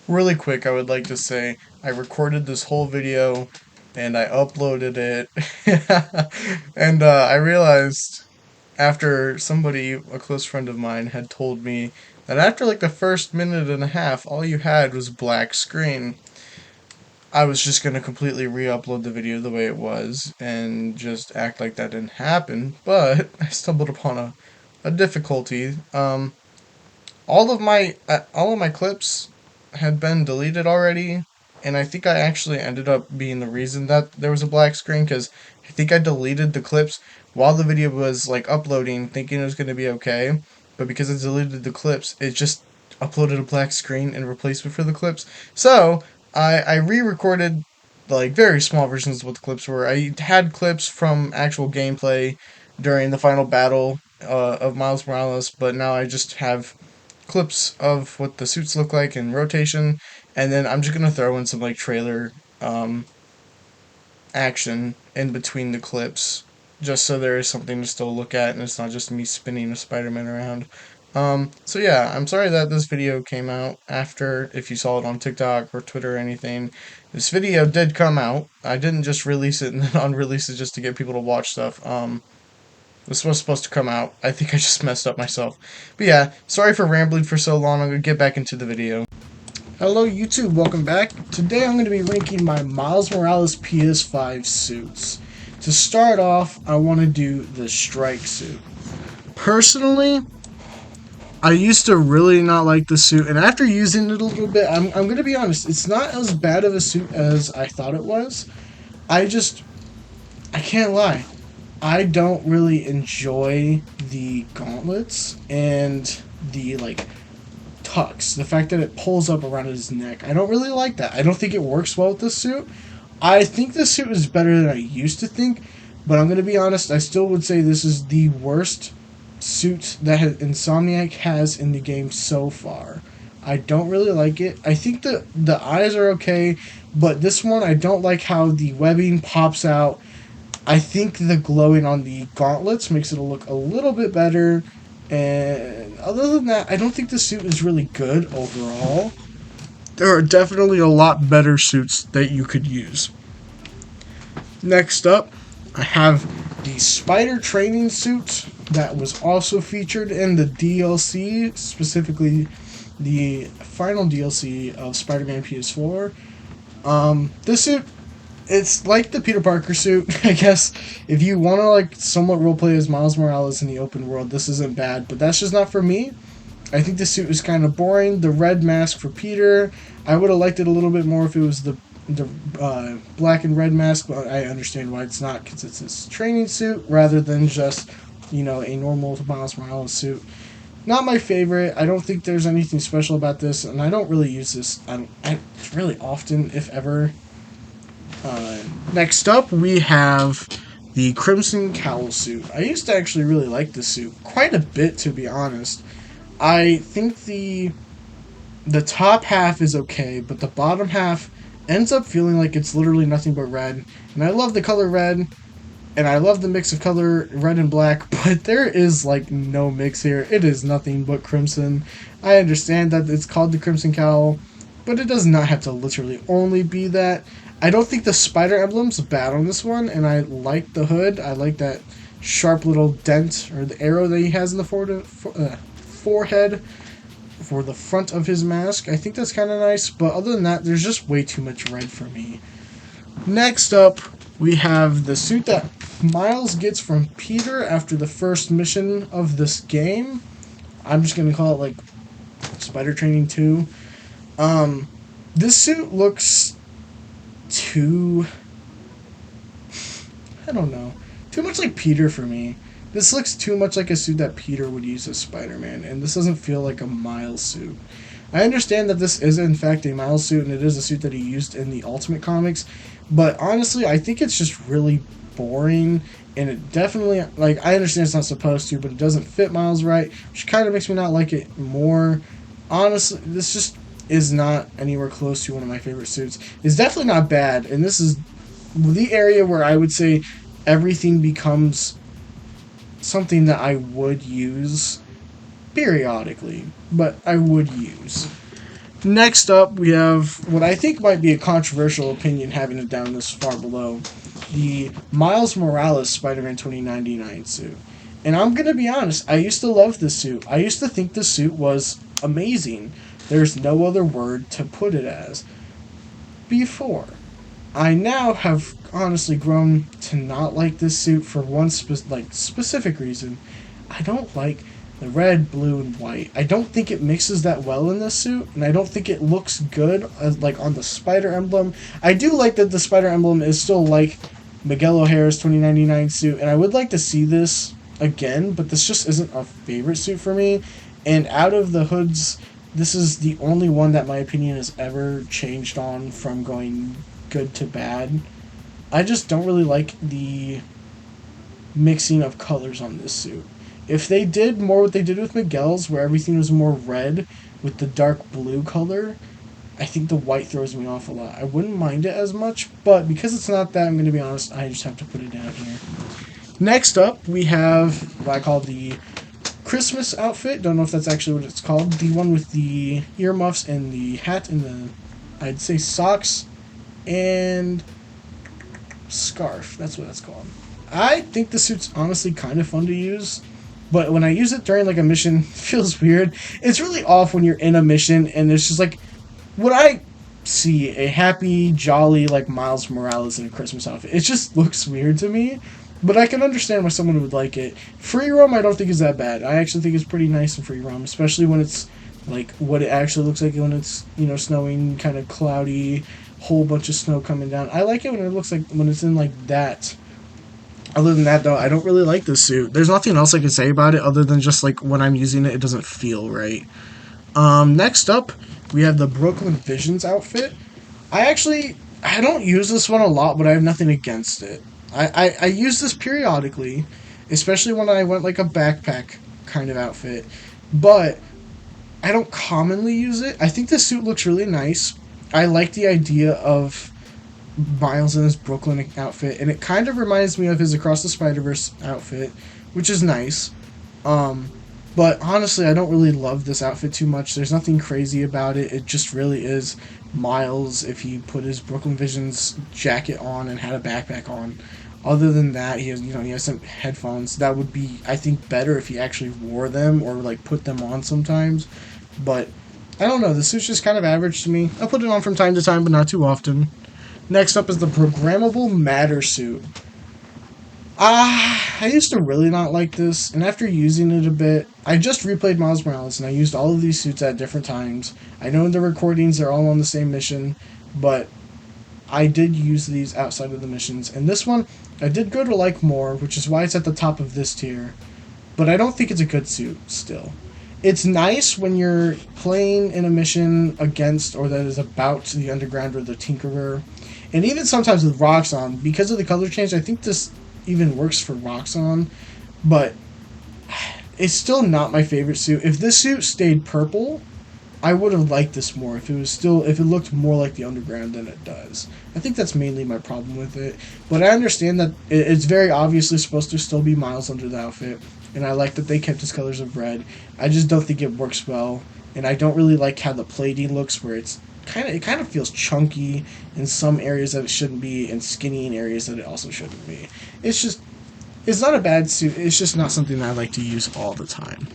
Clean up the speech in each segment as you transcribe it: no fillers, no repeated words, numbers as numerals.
Really quick, I would like to say I recorded this whole video and I uploaded it. And I realized after somebody, a close friend of mine, had told me that after like the first minute and a half, all you had was black screen. I was just gonna completely re-upload the video the way it was and just act like that didn't happen, but I stumbled upon a difficulty. All of my clips had been deleted already, and I think I actually ended up being the reason that there was a black screen because I think I deleted the clips while the video was like uploading, thinking it was going to be okay, but because I deleted the clips, it just uploaded a black screen in replacement for the clips. So I re-recorded like very small versions of what the clips were. I had clips from actual gameplay during the final battle of Miles Morales, but now I just have clips of what the suits look like in rotation, and then I'm just gonna throw in some like trailer um, action in between the clips, just so there is something to still look at, and it's not just me spinning a Spider-Man around. So yeah, I'm sorry that this video came out after, if you saw it on TikTok or Twitter or anything. This video did come out. I didn't just release it and then unrelease it just to get people to watch stuff. This was supposed to come out. I think I just messed up myself. But yeah, sorry for rambling for so long. I'm going to get back into the video. Hello YouTube, welcome back. Today I'm going to be ranking my Miles Morales PS5 suits. To start off, I want to do the Strike suit. Personally, I used to really not like the suit, and after using it a little bit, I'm going to be honest, it's not as bad of a suit as I thought it was. I can't lie. I don't really enjoy the gauntlets and the like tux. The fact that it pulls up around his neck. I don't really like that. I don't think it works well with this suit. I think this suit is better than I used to think, but I'm gonna be honest. I still would say this is the worst suit that Insomniac has in the game so far. I don't really like it. I think the eyes are okay, but this one I don't like how the webbing pops out. I think the glowing on the gauntlets makes it look a little bit better. And other than that, I don't think the suit is really good overall. There are definitely a lot better suits that you could use. Next up, I have the Spider training suit that was also featured in the DLC, specifically the final DLC of Spider-Man PS4. This suit, it's like the Peter Parker suit, I guess. If you want to like somewhat roleplay as Miles Morales in the open world, this isn't bad, but that's just not for me. I think the suit was kind of boring. The red mask for Peter, I would have liked it a little bit more if it was the black and red mask, but I understand why it's not because it's his training suit rather than just a normal Miles Morales suit. Not my favorite. I don't think there's anything special about this, and I don't really use this really often, if ever. Next up, we have the Crimson Cowl suit. I used to actually really like this suit quite a bit, to be honest. I think the top half is okay, but the bottom half ends up feeling like it's literally nothing but red. And I love the color red, and I love the mix of color red and black, but there is like no mix here. It is nothing but crimson. I understand that it's called the Crimson Cowl, but it does not have to literally only be that. I don't think the spider emblem's bad on this one, and I like the hood. I like that sharp little dent or the arrow that he has in the forehead for the front of his mask. I think that's kind of nice, but other than that, there's just way too much red for me. Next up, we have the suit that Miles gets from Peter after the first mission of this game. I'm just going to call it like Spider Training 2. This suit looks too, I don't know, too much like Peter for me. This looks too much like a suit that Peter would use as Spider-Man, and this doesn't feel like a Miles suit. I understand that this is in fact a Miles suit, and it is a suit that he used in the Ultimate Comics, but honestly, I think it's just really boring, and it definitely, like, I understand it's not supposed to, but it doesn't fit Miles right, which kind of makes me not like it more. Honestly, this just is not anywhere close to one of my favorite suits. It's definitely not bad, and this is the area where I would say everything becomes something that I would use periodically, but I would use. Next up, we have what I think might be a controversial opinion having it down this far below. The Miles Morales Spider-Man 2099 suit. And I'm going to be honest, I used to love this suit. I used to think this suit was amazing. There's no other word to put it as. Before. I now have honestly grown to not like this suit for one specific reason. I don't like the red, blue, and white. I don't think it mixes that well in this suit, and I don't think it looks good like on the spider emblem. I do like that the spider emblem is still like Miguel O'Hara's 2099 suit, and I would like to see this again, but this just isn't a favorite suit for me. And out of the hoods, this is the only one that my opinion has ever changed on from going good to bad. I just don't really like the mixing of colors on this suit. If they did more what they did with Miguel's, where everything was more red with the dark blue color, I think the white throws me off a lot. I wouldn't mind it as much, but because it's not that, I'm going to be honest, I just have to put it down here. Next up, we have what I call the Christmas outfit. Don't know if that's actually what it's called. The one with the earmuffs and the hat and the, I'd say, socks and scarf. That's what that's called. I think the suit's honestly kind of fun to use. But when I use it during like a mission, it feels weird. It's really off when you're in a mission and it's just like, would I see a happy, jolly, like Miles Morales in a Christmas outfit? It just looks weird to me. But I can understand why someone would like it. Free roam I don't think is that bad. I actually think it's pretty nice in free roam, especially when it's like what it actually looks like when it's, snowing, kind of cloudy, whole bunch of snow coming down. I like it when it looks like when it's in like that. Other than that, though, I don't really like this suit. There's nothing else I can say about it other than just, like, when I'm using it, it doesn't feel right. Next up, we have the Brooklyn Visions outfit. I don't use this one a lot, but I have nothing against it. I use this periodically, especially when I want, like, a backpack kind of outfit. But I don't commonly use it. I think this suit looks really nice. I like the idea of Miles in his Brooklyn outfit, and it kind of reminds me of his Across the Spider-Verse outfit, which is nice. But honestly, I don't really love this outfit too much. There's nothing crazy about it. It just really is Miles if he put his Brooklyn Visions jacket on and had a backpack on. Other than that, he has some headphones. That would be, I think, better if he actually wore them or like put them on sometimes. But I don't know. The suit's just kind of average to me. I'll put it on from time to time, but not too often. Next up is the Programmable Matter suit. I used to really not like this, and after using it a bit, I just replayed Miles Morales, and I used all of these suits at different times. I know in the recordings they're all on the same mission, but I did use these outside of the missions, and this one I did go to like more, which is why it's at the top of this tier, but I don't think it's a good suit still. It's nice when you're playing in a mission against or that is about the Underground or the Tinkerer. And even sometimes with Roxxon, because of the color change, I think this even works for Roxxon. But it's still not my favorite suit. If this suit stayed purple, I would have liked this more. If it looked more like the Underground than it does. I think that's mainly my problem with it. But I understand that it's very obviously supposed to still be Miles under the outfit. And I like that they kept his colors of red. I just don't think it works well. And I don't really like how the plating looks, where it kind of feels chunky in some areas that it shouldn't be, and skinny in areas that it also shouldn't be. It's not a bad suit. It's just not something that I like to use all the time.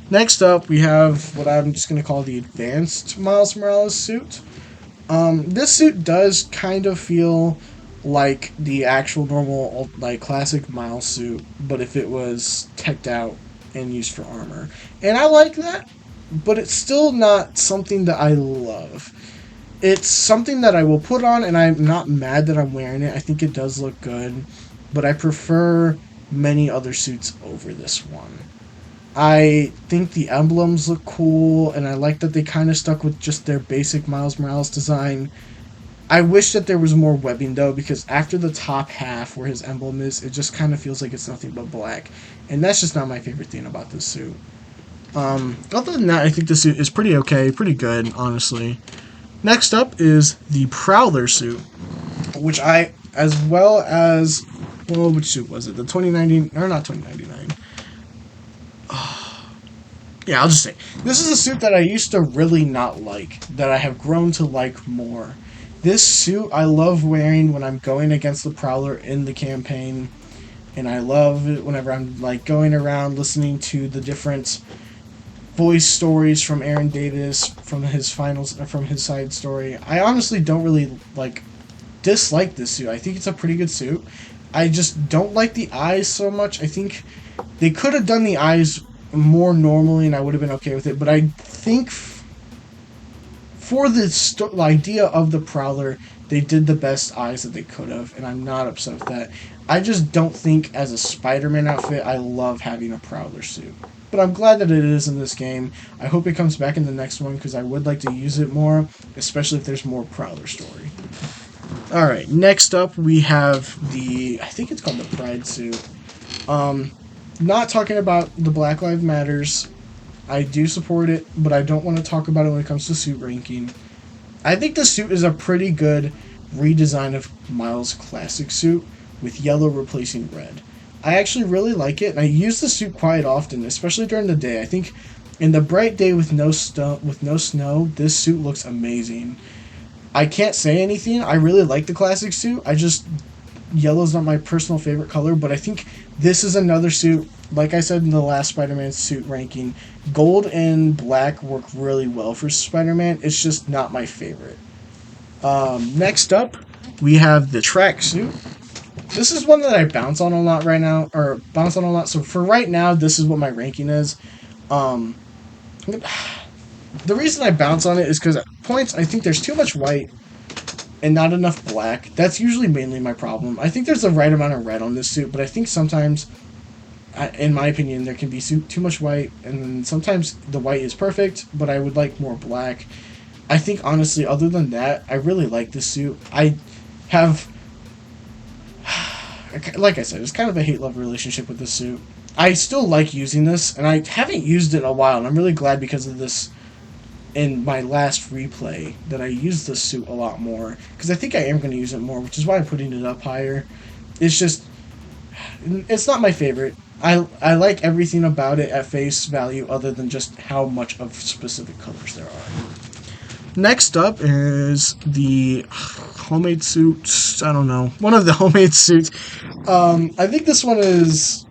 Next up, we have what I'm just going to call the Advanced Miles Morales suit. This suit does kind of feel like the actual normal, like, classic Miles suit, but if it was teched out and used for armor. And I like that, but it's still not something that I love. It's something that I will put on, and I'm not mad that I'm wearing it. I think it does look good, but I prefer many other suits over this one. I think the emblems look cool, and I like that they kind of stuck with just their basic Miles Morales design. I wish that there was more webbing, though, because after the top half where his emblem is, it just kind of feels like it's nothing but black. And that's just not my favorite thing about this suit. Other than that, I think the suit is pretty okay, pretty good, honestly. Next up is the Prowler suit, which which suit was it? The 2090, or not 2099. Yeah, I'll just say this is a suit that I used to really not like, that I have grown to like more. This suit I love wearing when I'm going against the Prowler in the campaign, and I love it whenever I'm like going around listening to the different voice stories from Aaron Davis from his side story. I honestly don't really like dislike this suit. I think it's a pretty good suit. I just don't like the eyes so much. I think they could have done the eyes more normally, and I would have been okay with it. But I think for the idea of the Prowler, they did the best eyes that they could have, and I'm not upset with that. I just don't think, as a Spider-Man outfit, I love having a Prowler suit. But I'm glad that it is in this game. I hope it comes back in the next one because I would like to use it more, especially if there's more Prowler story. Alright, next up we have I think it's called the Pride suit. Not talking about the Black Lives Matters. I do support it, but I don't want to talk about it when it comes to suit ranking. I think the suit is a pretty good redesign of Miles' classic suit with yellow replacing red. I actually really like it, and I use the suit quite often, especially during the day. I think in the bright day with no snow, this suit looks amazing. I can't say anything. I really like the classic suit. Yellow's not my personal favorite color, but I think this is another suit. Like I said in the last Spider-Man suit ranking, gold and black work really well for Spider-Man. It's just not my favorite. Next up, we have the track suit. This is one that I bounce on a lot right now, or bounce on a lot. So for right now, this is what my ranking is. Um, the reason I bounce on it is because at points I think there's too much white and not enough black. That's usually mainly my problem. I think there's the right amount of red on this suit, but I think sometimes, in my opinion, there can be too much white, and then sometimes the white is perfect, but I would like more black. I think, honestly, other than that, I really like this suit. I have, like I said, it's kind of a hate-love relationship with this suit. I still like using this, and I haven't used it in a while, and I'm really glad because of this in my last replay that I used this suit a lot more, because I think I am going to use it more, which is why I'm putting it up higher. It's just, it's not my favorite. I like everything about it at face value other than just how much of specific colors there are. Next up is the homemade suits. I don't know. One of the homemade suits. I think this one is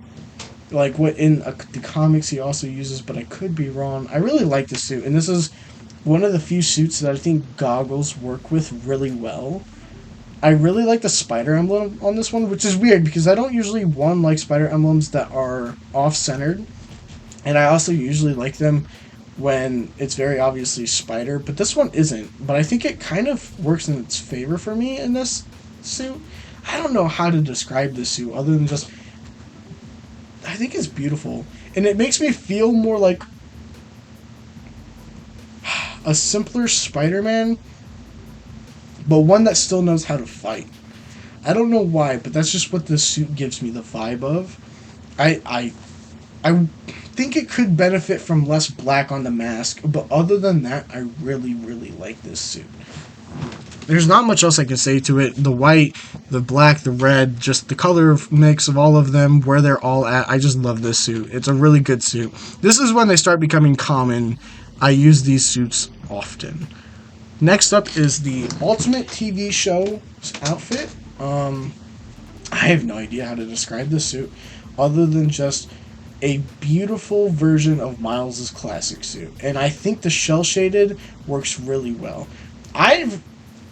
like what in the comics he also uses, but I could be wrong. I really like this suit, and this is one of the few suits that I think goggles work with really well. I really like the spider emblem on this one, which is weird because I don't usually like spider emblems that are off-centered, and I also usually like them when it's very obviously spider, but this one isn't. But I think it kind of works in its favor for me in this suit. I don't know how to describe this suit other than just I think it's beautiful, and it makes me feel more like a simpler Spider-Man, but one that still knows how to fight. I don't know why, but that's just what this suit gives me the vibe of. I think it could benefit from less black on the mask, but other than that, I really, really like this suit. There's not much else I can say to it. The white, the black, the red, just the color mix of all of them, where they're all at. I just love this suit. It's a really good suit. This is when they start becoming common. I use these suits often. Next up is the Ultimate TV Show outfit. I have no idea how to describe this suit other than just a beautiful version of Miles' classic suit. And I think the shell shaded works really well. I've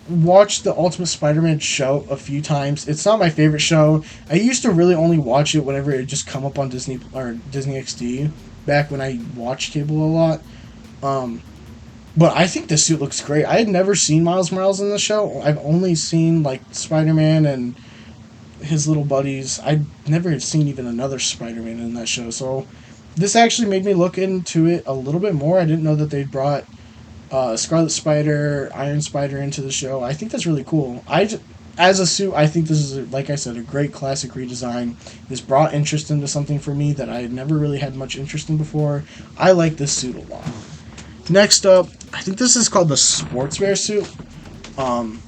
watched the Ultimate Spider-Man show a few times. It's not my favorite show. I used to really only watch it whenever it just come up on Disney or Disney XD back when I watched cable a lot. But I think this suit looks great. I had never seen Miles Morales in the show. I've only seen like Spider-Man and his little buddies. I've never seen even another Spider-Man in that show. So this actually made me look into it a little bit more. I didn't know that they'd brought Scarlet Spider, Iron Spider into the show. I think that's really cool. As a suit, I think this is, like I said, a great classic redesign. This brought interest into something for me that I had never really had much interest in before. I like this suit a lot. Next up, I think this is called the Sports Bear suit. I'm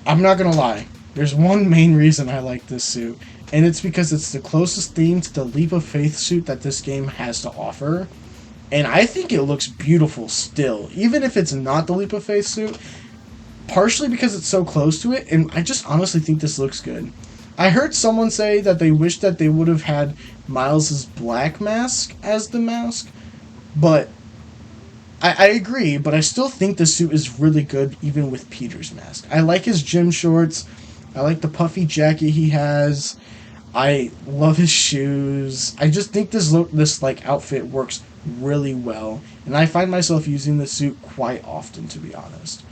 not gonna lie. There's one main reason I like this suit, and it's because it's the closest thing to the Leap of Faith suit that this game has to offer. And I think it looks beautiful still, even if it's not the Leap of Faith suit, partially because it's so close to it, and I just honestly think this looks good. I heard someone say that they wish that they would have had Miles's black mask as the mask, but I agree, but I still think the suit is really good even with Peter's mask. I like his gym shorts. I like the puffy jacket he has. I love his shoes. I just think this like outfit works really well, and I find myself using the suit quite often, to be honest.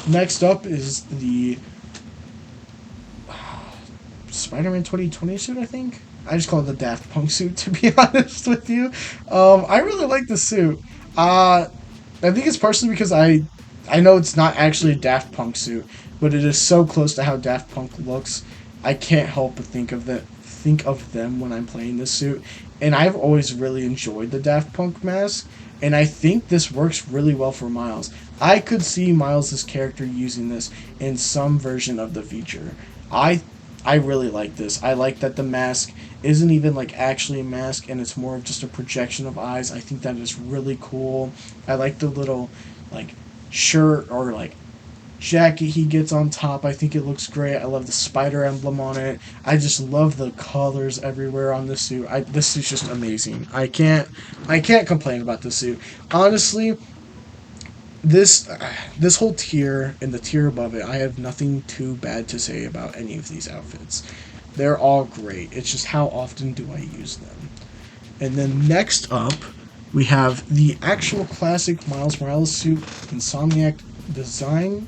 Next up is the Spider-Man 2020 suit, I think. I just call it the Daft Punk suit, to be honest with you. I really like the suit. I think it's partially because I know it's not actually a Daft Punk suit, but it is so close to how Daft Punk looks. I can't help but think of them when I'm playing this suit, and I've always really enjoyed the Daft Punk mask, and I think this works really well for Miles. I could see Miles' character using this in some version of the feature. I I really like this. I like that the mask isn't even like actually a mask and it's more of just a projection of eyes. I think that is really cool. I like the little like shirt or like jacket he gets on top. I think it looks great. I love the spider emblem on it. I just love the colors everywhere on this suit. This suit's just amazing. I can't complain about this suit. Honestly, this whole tier and the tier above it, I have nothing too bad to say about any of these outfits. They're all great. It's just how often do I use them? And then next up, we have the actual classic Miles Morales suit, Insomniac design.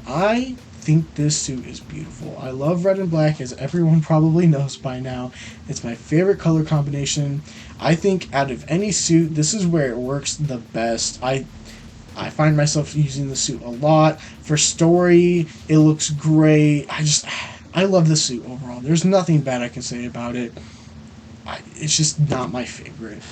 I think this suit is beautiful. I love red and black, as everyone probably knows by now. It's my favorite color combination. I think out of any suit, this is where it works the best. I find myself using the suit a lot. For story, it looks great. I love the suit overall. There's nothing bad I can say about it. It's just not my favorite.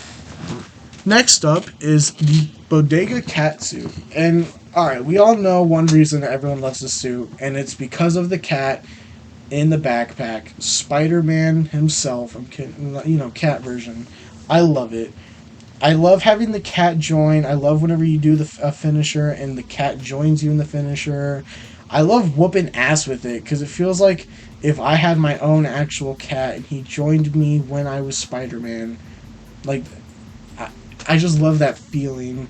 Next up is the Bodega Cat suit. And alright, we all know one reason everyone loves the suit, and it's because of the cat in the backpack. Spider-Man himself, I'm kidding, cat version. I love it. I love having the cat join. I love whenever you do a finisher and the cat joins you in the finisher. I love whooping ass with it because it feels like if I had my own actual cat and he joined me when I was Spider-Man. Like, I, I just love that feeling.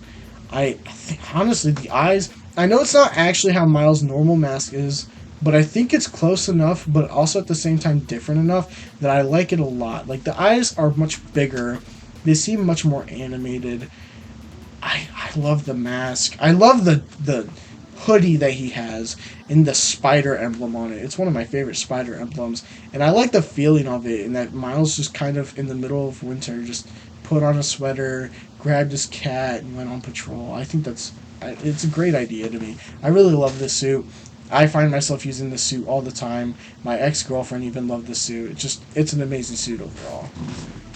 I think, honestly, the eyes. I know it's not actually how Miles' normal mask is, but I think it's close enough, but also at the same time different enough that I like it a lot. Like, the eyes are much bigger. They seem much more animated. I love the mask. I love the hoodie that he has and the spider emblem on it. It's one of my favorite spider emblems. And I like the feeling of it and that Miles just kind of in the middle of winter just put on a sweater, grabbed his cat, and went on patrol. I think it's a great idea to me. I really love this suit. I find myself using this suit all the time. My ex-girlfriend even loved this suit. It's an amazing suit overall.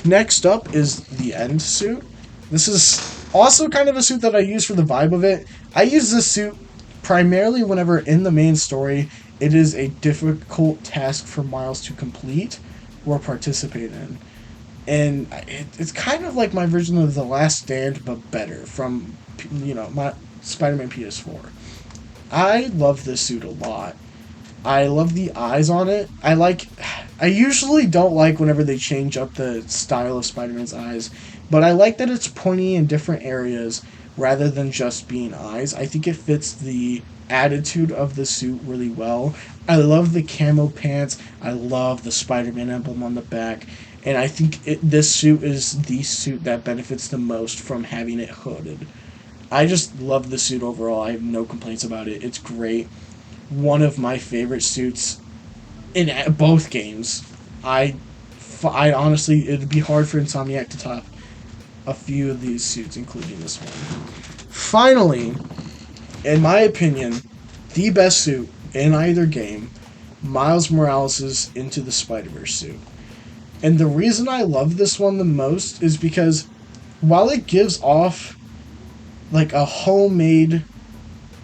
Next up is the End suit. This is also kind of a suit that I use for the vibe of it. I use this suit primarily whenever in the main story it is a difficult task for Miles to complete or participate in. And it's kind of like my version of The Last Stand, but better from, my Spider-Man PS4. I love this suit a lot. I love the eyes on it. I usually don't like whenever they change up the style of Spider-Man's eyes, but I like that it's pointy in different areas rather than just being eyes. I think it fits the attitude of the suit really well. I love the camo pants. I love the Spider-Man emblem on the back. And I think this suit is the suit that benefits the most from having it hooded. I just love the suit overall. I have no complaints about it. It's great. One of my favorite suits in both games. I honestly, it'd be hard for Insomniac to top a few of these suits, including this one. Finally, in my opinion, the best suit in either game, Miles Morales' Into the Spider-Verse suit. And the reason I love this one the most is because while it gives off like a homemade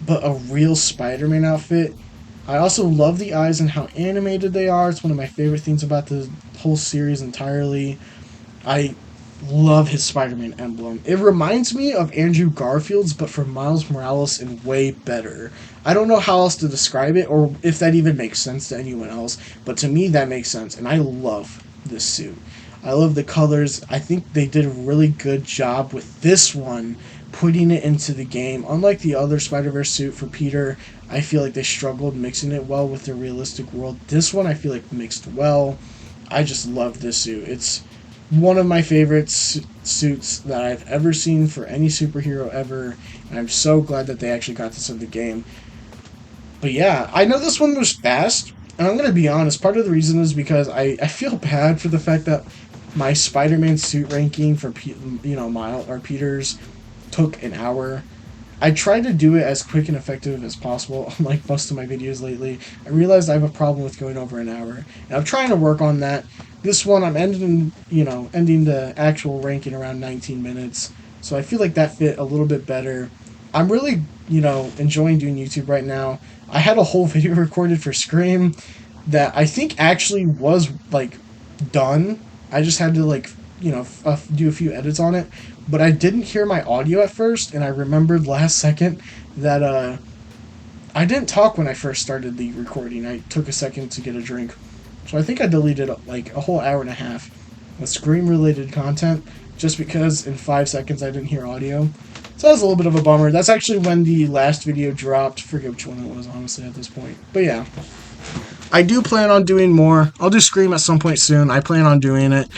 but a real Spider-Man outfit, I also love the eyes and how animated they are. It's one of my favorite things about the whole series entirely. I love his Spider-Man emblem. It reminds me of Andrew Garfield's, but for Miles Morales and way better. I don't know how else to describe it, or if that even makes sense to anyone else, but to me that makes sense, and I love this suit. I love the colors. I think they did a really good job with this one, putting it into the game. Unlike the other Spider-Verse suit for Peter, I feel like they struggled mixing it well with the realistic world. This one I feel like mixed well. I just love this suit. It's one of my favorite suits that I've ever seen for any superhero ever, and I'm so glad that they actually got this in the game. But yeah, I know this one was fast, and I'm gonna be honest. Part of the reason is because I feel bad for the fact that my Spider-Man suit ranking for Miles or Peter's took an hour. I tried to do it as quick and effective as possible, unlike most of my videos lately. I realized I have a problem with going over an hour, and I'm trying to work on that. This one, I'm ending the actual ranking around 19 minutes, so I feel like that fit a little bit better. I'm really, enjoying doing YouTube right now. I had a whole video recorded for Scream that I think actually was, like, done. I just had to, like, do a few edits on it, but I didn't hear my audio at first, and I remembered last second that I didn't talk when I first started the recording. I took a second to get a drink, so I think I deleted like a whole hour and a half of Scream related content just because in 5 seconds I didn't hear audio. So that was a little bit of a bummer. That's actually when the last video dropped. Forget which one it was, honestly, at this point. But yeah, I do plan on doing more. I'll do Scream at some point soon. I plan on doing it.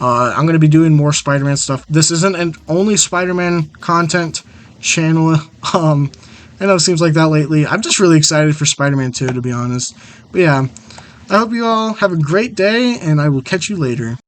I'm going to be doing more Spider-Man stuff. This isn't an only Spider-Man content channel. I know it seems like that lately. I'm just really excited for Spider-Man 2, to be honest. But yeah, I hope you all have a great day, and I will catch you later.